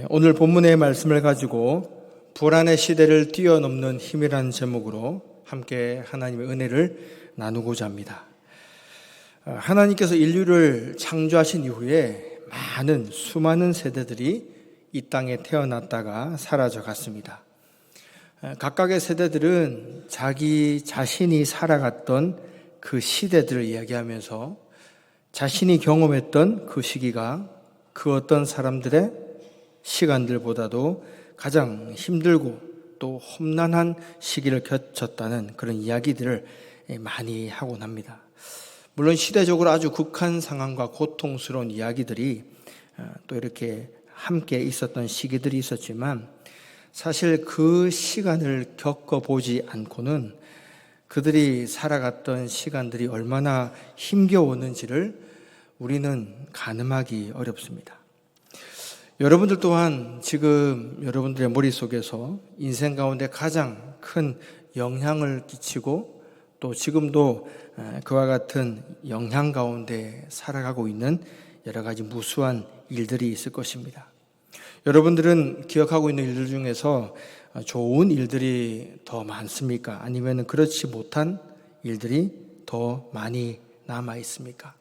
오늘 본문의 말씀을 가지고 불안의 시대를 뛰어넘는 힘이라는 제목으로 함께 하나님의 은혜를 나누고자 합니다. 하나님께서 인류를 창조하신 이후에 수많은 세대들이 이 땅에 태어났다가 사라져 갔습니다. 각각의 세대들은 자기 자신이 살아갔던 그 시대들을 이야기하면서 자신이 경험했던 그 시기가 그 어떤 사람들의 시간들보다도 가장 힘들고 또 험난한 시기를 겪었다는 그런 이야기들을 많이 하곤 합니다. 물론 시대적으로 아주 극한 상황과 고통스러운 이야기들이 또 이렇게 함께 있었던 시기들이 있었지만 사실 그 시간을 겪어보지 않고는 그들이 살아갔던 시간들이 얼마나 힘겨웠는지를 우리는 가늠하기 어렵습니다. 여러분들 또한 지금 여러분들의 머릿속에서 인생 가운데 가장 큰 영향을 끼치고 또 지금도 그와 같은 영향 가운데 살아가고 있는 여러 가지 무수한 일들이 있을 것입니다. 여러분들은 기억하고 있는 일들 중에서 좋은 일들이 더 많습니까? 아니면 그렇지 못한 일들이 더 많이 남아 있습니까?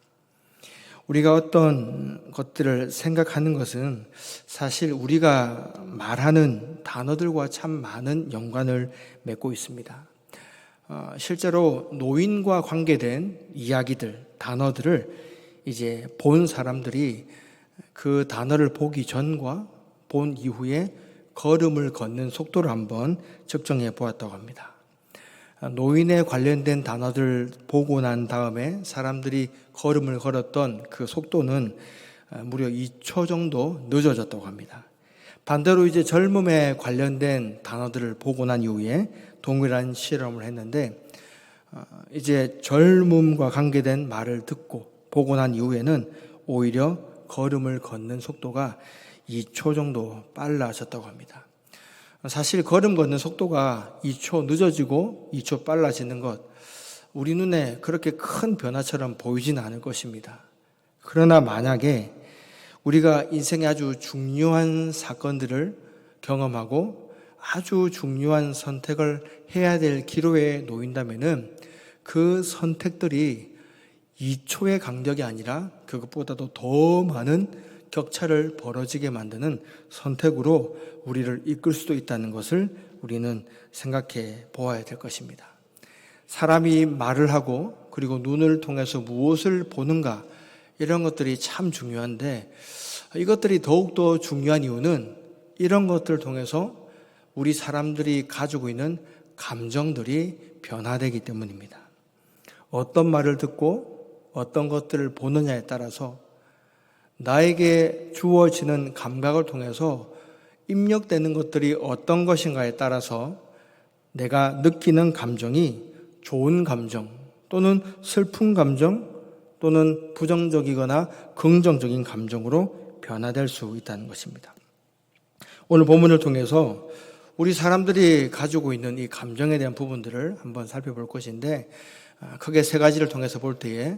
우리가 어떤 것들을 생각하는 것은 사실 우리가 말하는 단어들과 참 많은 연관을 맺고 있습니다. 실제로 노인과 관계된 이야기들, 단어들을 이제 본 사람들이 그 단어를 보기 전과 본 이후에 걸음을 걷는 속도를 한번 측정해 보았다고 합니다. 노인에 관련된 단어들 보고 난 다음에 사람들이 걸음을 걸었던 그 속도는 무려 2초 정도 늦어졌다고 합니다. 반대로 이제 젊음에 관련된 단어들을 보고 난 이후에 동일한 실험을 했는데 이제 젊음과 관계된 말을 듣고 보고 난 이후에는 오히려 걸음을 걷는 속도가 2초 정도 빨라졌다고 합니다. 사실 걸음 걷는 속도가 2초 늦어지고 2초 빨라지는 것, 우리 눈에 그렇게 큰 변화처럼 보이지는 않을 것입니다. 그러나 만약에 우리가 인생의 아주 중요한 사건들을 경험하고 아주 중요한 선택을 해야 될 기로에 놓인다면은 그 선택들이 2초의 간격이 아니라 그것보다도 더 많은 격차를 벌어지게 만드는 선택으로 우리를 이끌 수도 있다는 것을 우리는 생각해 보아야 될 것입니다. 사람이 말을 하고 그리고 눈을 통해서 무엇을 보는가 이런 것들이 참 중요한데 이것들이 더욱더 중요한 이유는 이런 것들을 통해서 우리 사람들이 가지고 있는 감정들이 변화되기 때문입니다. 어떤 말을 듣고 어떤 것들을 보느냐에 따라서 나에게 주어지는 감각을 통해서 입력되는 것들이 어떤 것인가에 따라서 내가 느끼는 감정이 좋은 감정 또는 슬픈 감정 또는 부정적이거나 긍정적인 감정으로 변화될 수 있다는 것입니다. 오늘 본문을 통해서 우리 사람들이 가지고 있는 이 감정에 대한 부분들을 한번 살펴볼 것인데 크게 세 가지를 통해서 볼 때에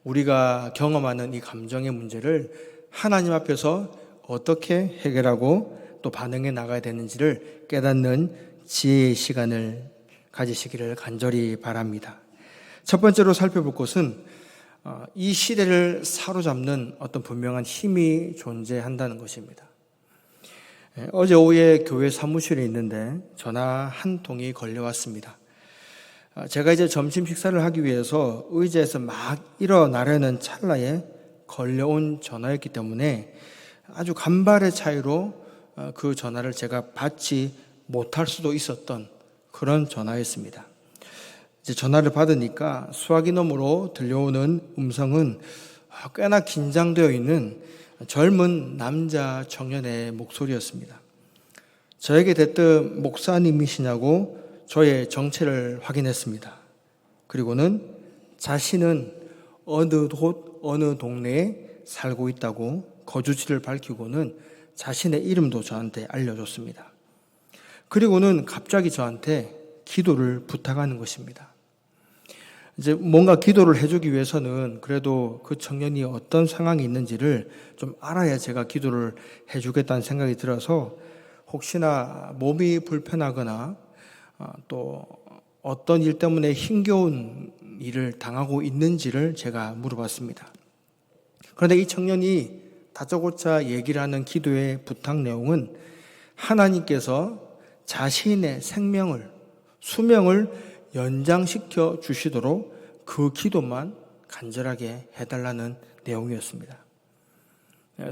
우리가 경험하는 이 감정의 문제를 하나님 앞에서 어떻게 해결하고 또 반응해 나가야 되는지를 깨닫는 지혜의 시간을 가지시기를 간절히 바랍니다. 첫 번째로 살펴볼 것은 이 시대를 사로잡는 어떤 분명한 힘이 존재한다는 것입니다. 어제 오후에 교회 사무실에 있는데 전화 한 통이 걸려왔습니다. 제가 이제 점심 식사를 하기 위해서 의자에서 막 일어나려는 찰나에 걸려온 전화였기 때문에 아주 간발의 차이로 그 전화를 제가 받지 못할 수도 있었던 그런 전화였습니다. 이제 전화를 받으니까 수화기 너머로 들려오는 음성은 꽤나 긴장되어 있는 젊은 남자 청년의 목소리였습니다. 저에게 대뜸 목사님이시냐고 저의 정체를 확인했습니다. 그리고는 자신은 어느 곳 어느 동네에 살고 있다고 거주지를 밝히고는 자신의 이름도 저한테 알려줬습니다. 그리고는 갑자기 저한테 기도를 부탁하는 것입니다. 이제 뭔가 기도를 해주기 위해서는 그래도 그 청년이 어떤 상황이 있는지를 좀 알아야 제가 기도를 해주겠다는 생각이 들어서 혹시나 몸이 불편하거나 또 어떤 일 때문에 힘겨운 일을 당하고 있는지를 제가 물어봤습니다. 그런데 이 청년이 다짜고짜 얘기를 하는 기도의 부탁 내용은 하나님께서 자신의 생명을, 수명을 연장시켜 주시도록 그 기도만 간절하게 해달라는 내용이었습니다.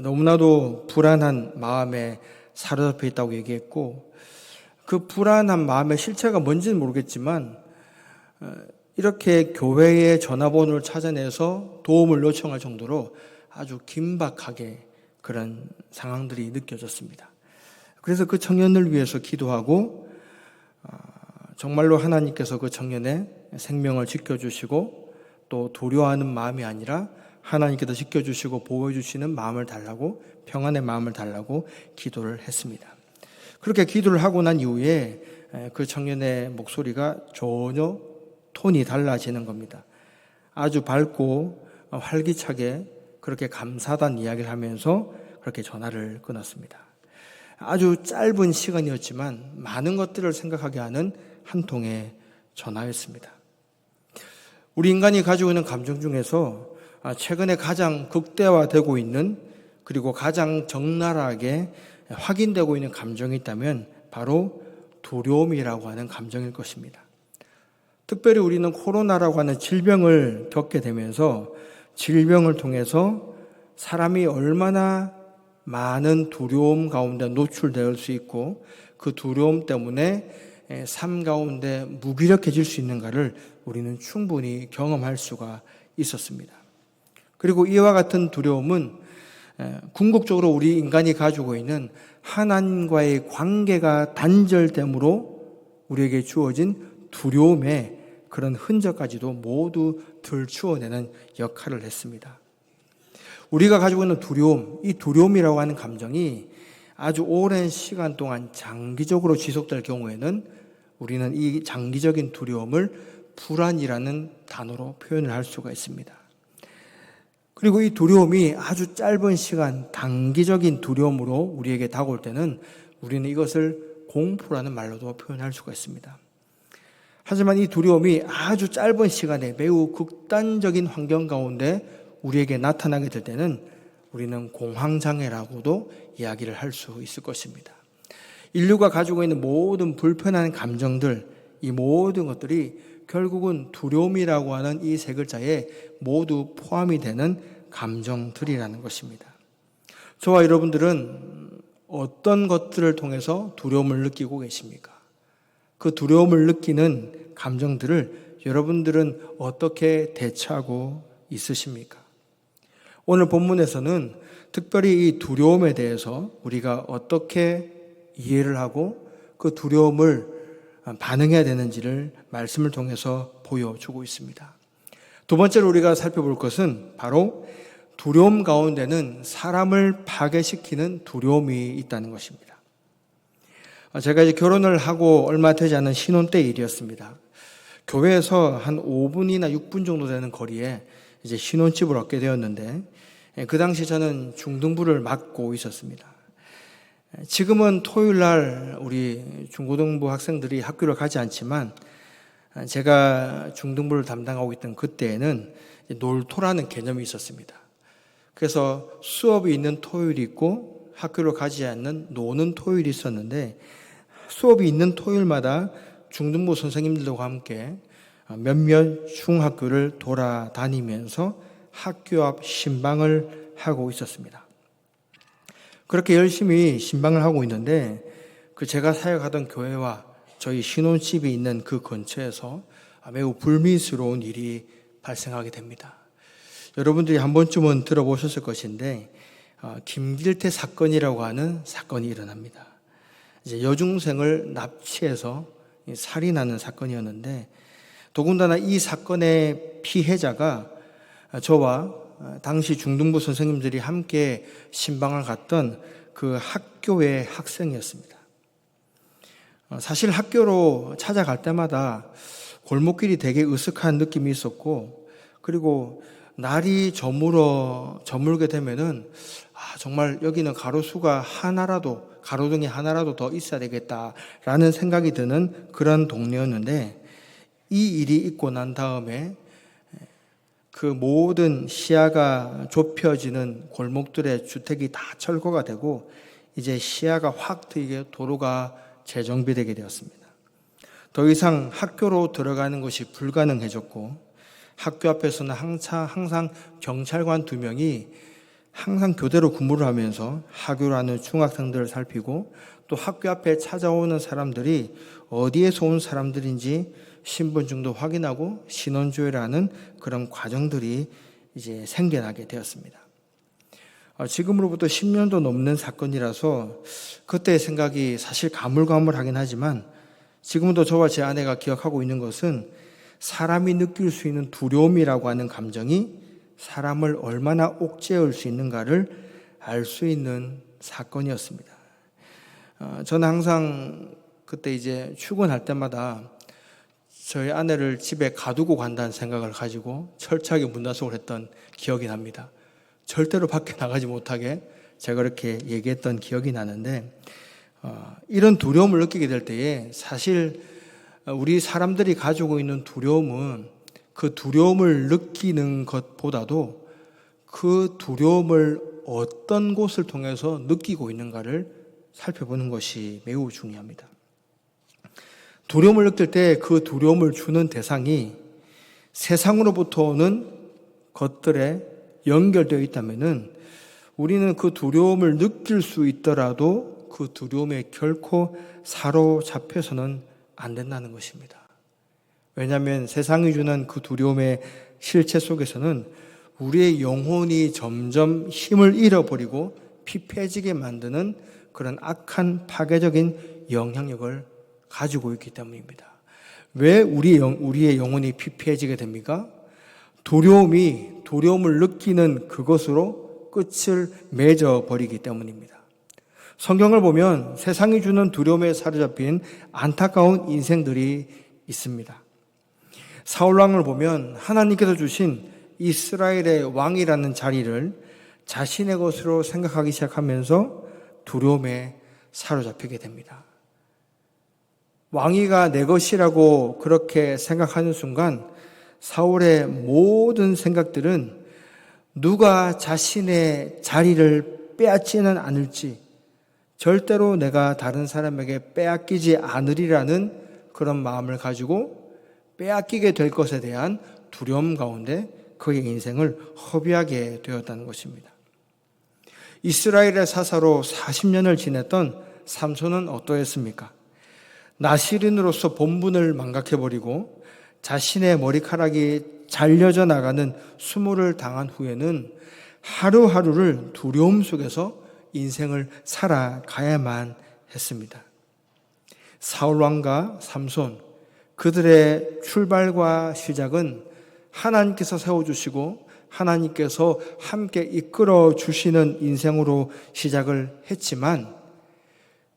너무나도 불안한 마음에 사로잡혀 있다고 얘기했고, 그 불안한 마음의 실체가 뭔지는 모르겠지만 이렇게 교회의 전화번호를 찾아내서 도움을 요청할 정도로 아주 긴박하게 그런 상황들이 느껴졌습니다. 그래서 그 청년을 위해서 기도하고 정말로 하나님께서 그 청년의 생명을 지켜주시고 또 두려워하는 마음이 아니라 하나님께서 지켜주시고 보호해주시는 마음을 달라고, 평안의 마음을 달라고 기도를 했습니다. 그렇게 기도를 하고 난 이후에 그 청년의 목소리가 전혀 톤이 달라지는 겁니다. 아주 밝고 활기차게 그렇게 감사하다는 이야기를 하면서 그렇게 전화를 끊었습니다. 아주 짧은 시간이었지만 많은 것들을 생각하게 하는 한 통의 전화였습니다. 우리 인간이 가지고 있는 감정 중에서 최근에 가장 극대화되고 있는, 그리고 가장 적나라하게 확인되고 있는 감정이 있다면 바로 두려움이라고 하는 감정일 것입니다. 특별히 우리는 코로나라고 하는 질병을 겪게 되면서 질병을 통해서 사람이 얼마나 많은 두려움 가운데 노출될 수 있고 그 두려움 때문에 삶 가운데 무기력해질 수 있는가를 우리는 충분히 경험할 수가 있었습니다. 그리고 이와 같은 두려움은 궁극적으로 우리 인간이 가지고 있는 하나님과의 관계가 단절됨으로 우리에게 주어진 두려움의 그런 흔적까지도 모두 들추어내는 역할을 했습니다. 우리가 가지고 있는 두려움, 이 두려움이라고 하는 감정이 아주 오랜 시간 동안 장기적으로 지속될 경우에는 우리는 이 장기적인 두려움을 불안이라는 단어로 표현을 할 수가 있습니다. 그리고 이 두려움이 아주 짧은 시간, 단기적인 두려움으로 우리에게 다가올 때는 우리는 이것을 공포라는 말로도 표현할 수가 있습니다. 하지만 이 두려움이 아주 짧은 시간에 매우 극단적인 환경 가운데 우리에게 나타나게 될 때는 우리는 공황장애라고도 이야기를 할 수 있을 것입니다. 인류가 가지고 있는 모든 불편한 감정들, 이 모든 것들이 결국은 두려움이라고 하는 이 세 글자에 모두 포함이 되는 감정들이라는 것입니다. 저와 여러분들은 어떤 것들을 통해서 두려움을 느끼고 계십니까? 그 두려움을 느끼는 감정들을 여러분들은 어떻게 대처하고 있으십니까? 오늘 본문에서는 특별히 이 두려움에 대해서 우리가 어떻게 이해를 하고 그 두려움을 반응해야 되는지를 말씀을 통해서 보여주고 있습니다. 두 번째로 우리가 살펴볼 것은 바로 두려움 가운데는 사람을 파괴시키는 두려움이 있다는 것입니다. 제가 이제 결혼을 하고 얼마 되지 않은 신혼 때 일이었습니다. 교회에서 한 5분이나 6분 정도 되는 거리에 이제 신혼집을 얻게 되었는데 그 당시 저는 중등부를 맡고 있었습니다. 지금은 토요일 날 우리 중고등부 학생들이 학교를 가지 않지만 제가 중등부를 담당하고 있던 그때에는 놀토라는 개념이 있었습니다. 그래서 수업이 있는 토요일이 있고 학교를 가지 않는 노는 토요일이 있었는데 수업이 있는 토요일마다 중등부 선생님들과 함께 몇몇 중학교를 돌아다니면서 학교 앞 신방을 하고 있었습니다. 그렇게 열심히 신방을 하고 있는데 그 제가 사역하던 교회와 저희 신혼집이 있는 그 근처에서 매우 불미스러운 일이 발생하게 됩니다. 여러분들이 한 번쯤은 들어보셨을 것인데 김길태 사건이라고 하는 사건이 일어납니다. 이제 여중생을 납치해서 살인하는 사건이었는데 더군다나 이 사건의 피해자가 저와 당시 중등부 선생님들이 함께 신방을 갔던 그 학교의 학생이었습니다. 사실 학교로 찾아갈 때마다 골목길이 되게 으슥한 느낌이 있었고, 그리고 날이 저물게 되면은 정말 여기는 가로등이 하나라도 더 있어야 되겠다라는 생각이 드는 그런 동네였는데, 이 일이 있고 난 다음에 그 모든 시야가 좁혀지는 골목들의 주택이 다 철거가 되고 이제 시야가 확 트이게 도로가 재정비되게 되었습니다. 더 이상 학교로 들어가는 것이 불가능해졌고, 학교 앞에서는 항상 경찰관 2명이 항상 교대로 근무를 하면서 학교로 하는 중학생들을 살피고, 또 학교 앞에 찾아오는 사람들이 어디에서 온 사람들인지 신분증도 확인하고 신원조회를 하는 그런 과정들이 이제 생겨나게 되었습니다. 지금으로부터 10년도 넘는 사건이라서 그때의 생각이 사실 가물가물하긴 하지만, 지금도 저와 제 아내가 기억하고 있는 것은 사람이 느낄 수 있는 두려움이라고 하는 감정이 사람을 얼마나 옥죄할 수 있는가를 알 수 있는 사건이었습니다. 저는 항상 그때 이제 출근할 때마다 저희 아내를 집에 가두고 간다는 생각을 가지고 철저하게 문단속을 했던 기억이 납니다. 절대로 밖에 나가지 못하게 제가 그렇게 얘기했던 기억이 나는데, 이런 두려움을 느끼게 될 때에 사실 우리 사람들이 가지고 있는 두려움은 그 두려움을 느끼는 것보다도 그 두려움을 어떤 곳을 통해서 느끼고 있는가를 살펴보는 것이 매우 중요합니다. 두려움을 느낄 때 그 두려움을 주는 대상이 세상으로부터 오는 것들에 연결되어 있다면은 우리는 그 두려움을 느낄 수 있더라도 그 두려움에 결코 사로잡혀서는 안 된다는 것입니다. 왜냐하면 세상이 주는 그 두려움의 실체 속에서는 우리의 영혼이 점점 힘을 잃어버리고 피폐해지게 만드는 그런 악한 파괴적인 영향력을 가지고 있기 때문입니다. 왜 우리의 영혼이 피폐해지게 됩니까? 두려움을 느끼는 그것으로 끝을 맺어버리기 때문입니다. 성경을 보면 세상이 주는 두려움에 사로잡힌 안타까운 인생들이 있습니다. 사울왕을 보면 하나님께서 주신 이스라엘의 왕이라는 자리를 자신의 것으로 생각하기 시작하면서 두려움에 사로잡히게 됩니다. 왕위가 내 것이라고 그렇게 생각하는 순간 사울의 모든 생각들은 누가 자신의 자리를 빼앗지는 않을지, 절대로 내가 다른 사람에게 빼앗기지 않으리라는 그런 마음을 가지고 빼앗기게 될 것에 대한 두려움 가운데 그의 인생을 허비하게 되었다는 것입니다. 이스라엘의 사사로 40년을 지냈던 삼손은 어떠했습니까? 나시린으로서 본분을 망각해버리고 자신의 머리카락이 잘려져 나가는 수모를 당한 후에는 하루하루를 두려움 속에서 인생을 살아가야만 했습니다. 사울왕과 삼손, 그들의 출발과 시작은 하나님께서 세워주시고 하나님께서 함께 이끌어 주시는 인생으로 시작을 했지만,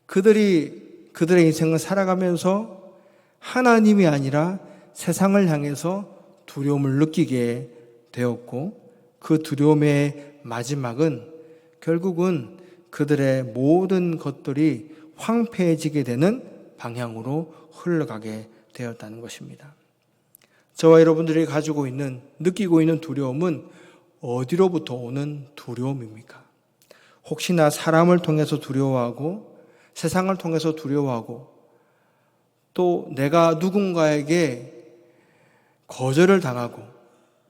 그들의 인생을 살아가면서 하나님이 아니라 세상을 향해서 두려움을 느끼게 되었고, 그 두려움의 마지막은 결국은 그들의 모든 것들이 황폐해지게 되는 방향으로 흘러가게 되었다는 것입니다. 저와 여러분들이 느끼고 있는 두려움은 어디로부터 오는 두려움입니까? 혹시나 사람을 통해서 두려워하고 세상을 통해서 두려워하고 또 내가 누군가에게 거절을 당하고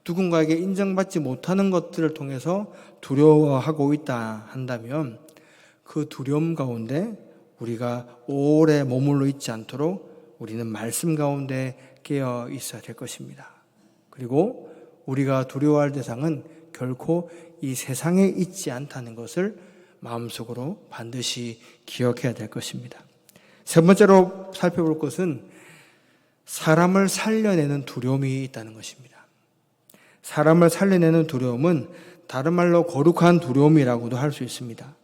누군가에게 인정받지 못하는 것들을 통해서 두려워하고 있다 한다면 그 두려움 가운데 우리가 오래 머물러 있지 않도록 우리는 말씀 가운데 깨어 있어야 될 것입니다. 그리고 우리가 두려워할 대상은 결코 이 세상에 있지 않다는 것을 마음속으로 반드시 기억해야 될 것입니다. 세 번째로 살펴볼 것은 사람을 살려내는 두려움이 있다는 것입니다. 사람을 살려내는 두려움은 다른 말로 거룩한 두려움이라고도 할 수 있습니다.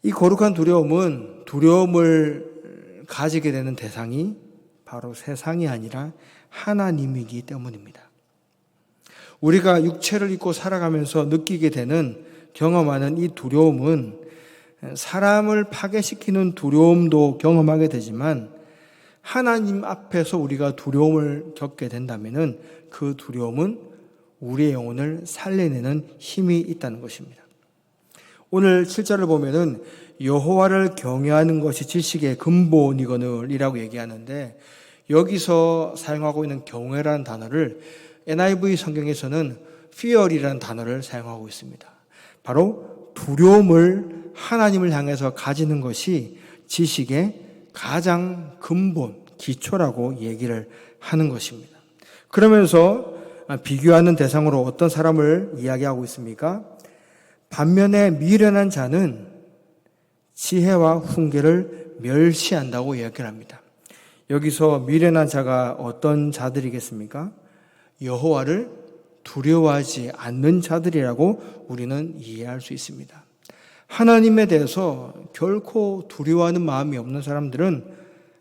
이 거룩한 두려움은 두려움을 가지게 되는 대상이 바로 세상이 아니라 하나님이기 때문입니다. 우리가 육체를 입고 살아가면서 느끼게 되는, 경험하는 이 두려움은 사람을 파괴시키는 두려움도 경험하게 되지만, 하나님 앞에서 우리가 두려움을 겪게 된다면 그 두려움은 우리의 영혼을 살려내는 힘이 있다는 것입니다. 오늘 7절을 보면은 여호와를 경외하는 것이 지식의 근본이거늘이라고 얘기하는데, 여기서 사용하고 있는 경외라는 단어를 NIV 성경에서는 fear이라는 단어를 사용하고 있습니다. 바로 두려움을 하나님을 향해서 가지는 것이 지식의 가장 근본, 기초라고 얘기를 하는 것입니다. 그러면서 비교하는 대상으로 어떤 사람을 이야기하고 있습니까? 반면에 미련한 자는 지혜와 훈계를 멸시한다고 이야기를 합니다. 여기서 미련한 자가 어떤 자들이겠습니까? 여호와를 두려워하지 않는 자들이라고 우리는 이해할 수 있습니다. 하나님에 대해서 결코 두려워하는 마음이 없는 사람들은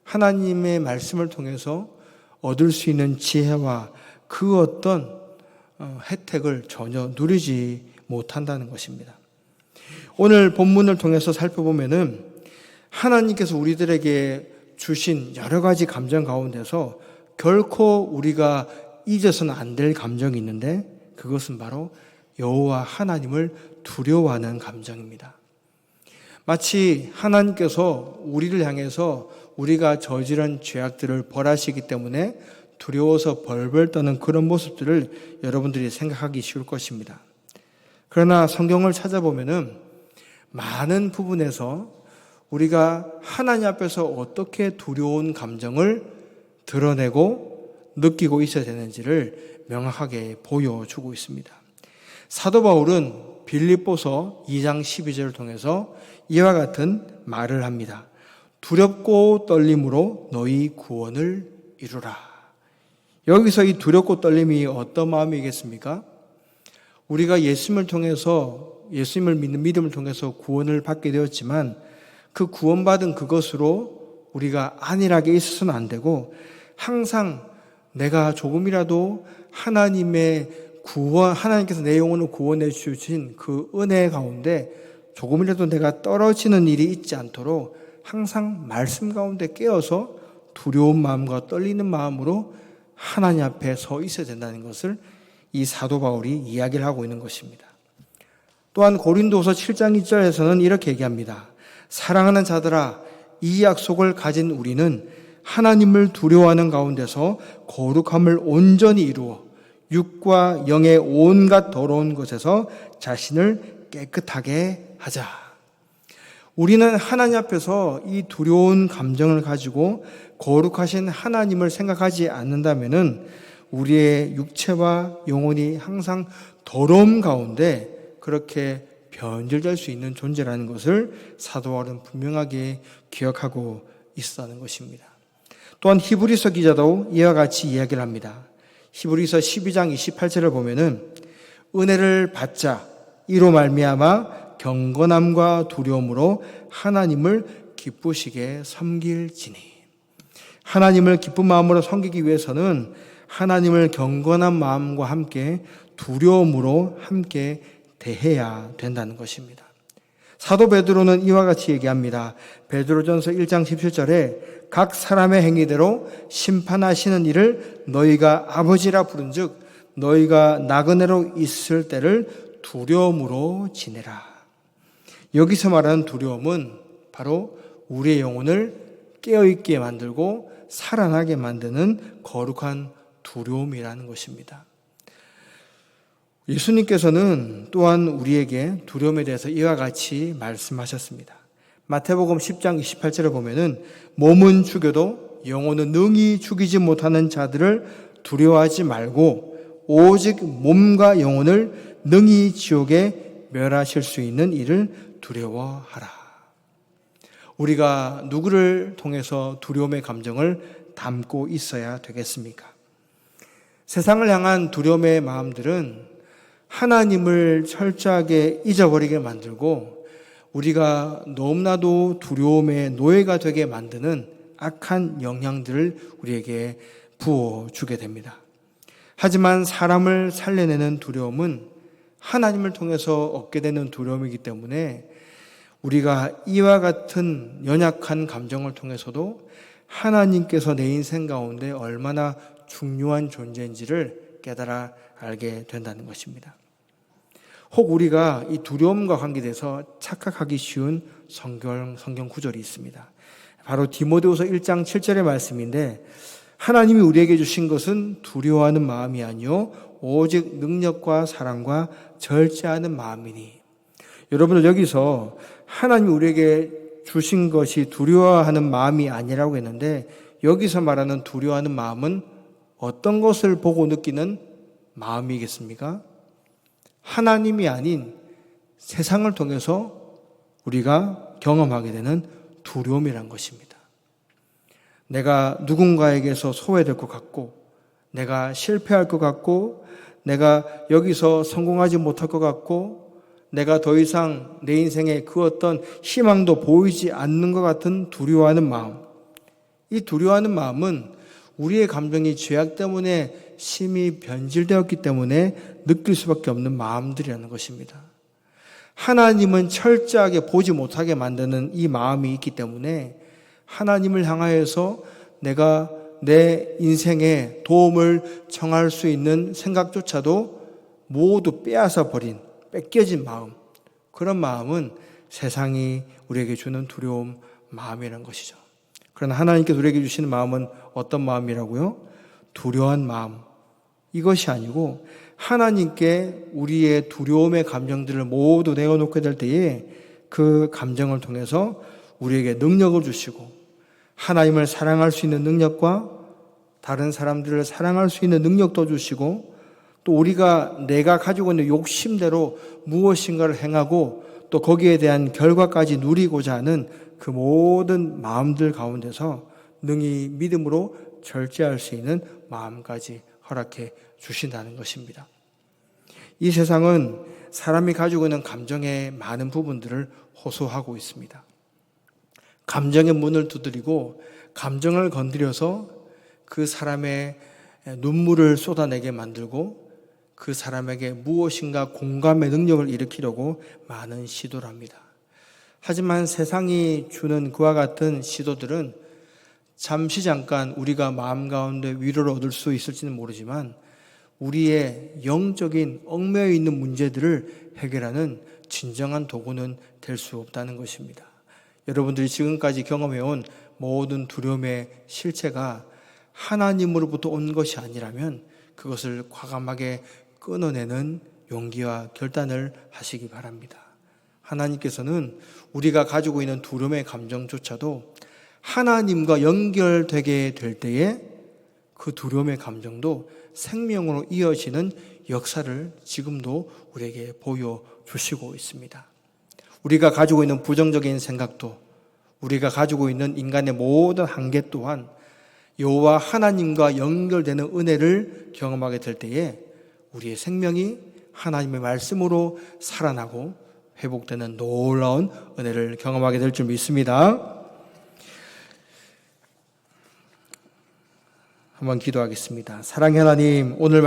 하나님의 말씀을 통해서 얻을 수 있는 지혜와 그 어떤 혜택을 전혀 누리지 못한다는 것입니다. 오늘 본문을 통해서 살펴보면은 하나님께서 우리들에게 주신 여러 가지 감정 가운데서 결코 우리가 잊어서는 안 될 감정이 있는데, 그것은 바로 여호와 하나님을 두려워하는 감정입니다. 마치 하나님께서 우리를 향해서 우리가 저지른 죄악들을 벌하시기 때문에 두려워서 벌벌 떠는 그런 모습들을 여러분들이 생각하기 쉬울 것입니다. 그러나 성경을 찾아보면은 많은 부분에서 우리가 하나님 앞에서 어떻게 두려운 감정을 드러내고 느끼고 있어야 되는지를 명확하게 보여주고 있습니다. 사도 바울은 빌립보서 2장 12절을 통해서 이와 같은 말을 합니다. 두렵고 떨림으로 너희 구원을 이루라. 여기서 이 두렵고 떨림이 어떤 마음이겠습니까? 우리가 예수님을 통해서, 예수님을 믿는 믿음을 통해서 구원을 받게 되었지만 그 구원받은 그것으로 우리가 안일하게 있어서는 안 되고, 항상 내가 조금이라도 하나님의 구원, 하나님께서 내 영혼을 구원해 주신 그 은혜 가운데 조금이라도 내가 떨어지는 일이 있지 않도록 항상 말씀 가운데 깨어서 두려운 마음과 떨리는 마음으로 하나님 앞에 서 있어야 된다는 것을 이 사도 바울이 이야기를 하고 있는 것입니다. 또한 고린도서 7장 2절에서는 이렇게 얘기합니다. 사랑하는 자들아, 이 약속을 가진 우리는 하나님을 두려워하는 가운데서 거룩함을 온전히 이루어 육과 영의 온갖 더러운 것에서 자신을 깨끗하게 하자. 우리는 하나님 앞에서 이 두려운 감정을 가지고 거룩하신 하나님을 생각하지 않는다면은 우리의 육체와 영혼이 항상 더러움 가운데 그렇게 변질될 수 있는 존재라는 것을 사도 바울은 분명하게 기억하고 있었다는 것입니다. 또한 히브리서 기자도 이와 같이 이야기를 합니다. 히브리서 12장 28절을 보면은 은혜를 받자 이로 말미암아 경건함과 두려움으로 하나님을 기쁘시게 섬길지니. 하나님을 기쁜 마음으로 섬기기 위해서는 하나님을 경건한 마음과 함께 두려움으로 함께 대해야 된다는 것입니다. 사도 베드로는 이와 같이 얘기합니다. 베드로전서 1장 17절에 각 사람의 행위대로 심판하시는 이를 너희가 아버지라 부른즉 너희가 나그네로 있을 때를 두려움으로 지내라. 여기서 말하는 두려움은 바로 우리의 영혼을 깨어있게 만들고 살아나게 만드는 거룩한 두려움이라는 것입니다. 예수님께서는 또한 우리에게 두려움에 대해서 이와 같이 말씀하셨습니다. 마태복음 10장 28절을 보면은 몸은 죽여도 영혼은 능히 죽이지 못하는 자들을 두려워하지 말고 오직 몸과 영혼을 능히 지옥에 멸하실 수 있는 이를 두려워하라. 우리가 누구를 통해서 두려움의 감정을 담고 있어야 되겠습니까? 세상을 향한 두려움의 마음들은 하나님을 철저하게 잊어버리게 만들고 우리가 너무나도 두려움의 노예가 되게 만드는 악한 영향들을 우리에게 부어주게 됩니다. 하지만 사람을 살려내는 두려움은 하나님을 통해서 얻게 되는 두려움이기 때문에 우리가 이와 같은 연약한 감정을 통해서도 하나님께서 내 인생 가운데 얼마나 중요한 존재인지를 깨달아 알게 된다는 것입니다. 혹 우리가 이 두려움과 관계돼서 착각하기 쉬운 성경 구절이 있습니다. 바로 디모데후서 1장 7절의 말씀인데, 하나님이 우리에게 주신 것은 두려워하는 마음이 아니요 오직 능력과 사랑과 절제하는 마음이니. 여러분들, 여기서 하나님이 우리에게 주신 것이 두려워하는 마음이 아니라고 했는데, 여기서 말하는 두려워하는 마음은 어떤 것을 보고 느끼는 마음이겠습니까? 하나님이 아닌 세상을 통해서 우리가 경험하게 되는 두려움이란 것입니다. 내가 누군가에게서 소외될 것 같고, 내가 실패할 것 같고, 내가 여기서 성공하지 못할 것 같고, 내가 더 이상 내 인생에 그 어떤 희망도 보이지 않는 것 같은 두려워하는 마음. 이 두려워하는 마음은 우리의 감정이 죄악 때문에 심히 변질되었기 때문에 느낄 수밖에 없는 마음들이라는 것입니다. 하나님은 철저하게 보지 못하게 만드는 이 마음이 있기 때문에 하나님을 향하여서 내가 내 인생에 도움을 청할 수 있는 생각조차도 모두 빼앗아 버린, 뺏겨진 마음, 그런 마음은 세상이 우리에게 주는 두려움 마음이라는 것이죠. 그러나 하나님께서 우리에게 주시는 마음은 어떤 마음이라고요? 두려운 마음. 이것이 아니고 하나님께 우리의 두려움의 감정들을 모두 내어놓게 될 때에 그 감정을 통해서 우리에게 능력을 주시고, 하나님을 사랑할 수 있는 능력과 다른 사람들을 사랑할 수 있는 능력도 주시고, 또 내가 가지고 있는 욕심대로 무엇인가를 행하고 또 거기에 대한 결과까지 누리고자 하는 그 모든 마음들 가운데서 능히 믿음으로 절제할 수 있는 마음까지 허락해 주신다는 것입니다. 이 세상은 사람이 가지고 있는 감정의 많은 부분들을 호소하고 있습니다. 감정의 문을 두드리고 감정을 건드려서 그 사람의 눈물을 쏟아내게 만들고 그 사람에게 무엇인가 공감의 능력을 일으키려고 많은 시도를 합니다. 하지만 세상이 주는 그와 같은 시도들은 잠시 잠깐 우리가 마음 가운데 위로를 얻을 수 있을지는 모르지만 우리의 영적인 얽매여 있는 문제들을 해결하는 진정한 도구는 될 수 없다는 것입니다. 여러분들이 지금까지 경험해온 모든 두려움의 실체가 하나님으로부터 온 것이 아니라면 그것을 과감하게 끊어내는 용기와 결단을 하시기 바랍니다. 하나님께서는 우리가 가지고 있는 두려움의 감정조차도 하나님과 연결되게 될 때에 그 두려움의 감정도 생명으로 이어지는 역사를 지금도 우리에게 보여주시고 있습니다. 우리가 가지고 있는 부정적인 생각도, 우리가 가지고 있는 인간의 모든 한계 또한 여호와 하나님과 연결되는 은혜를 경험하게 될 때에 우리의 생명이 하나님의 말씀으로 살아나고 회복되는 놀라운 은혜를 경험하게 될 줄 믿습니다. 한번 기도하겠습니다. 사랑의 하나님, 오늘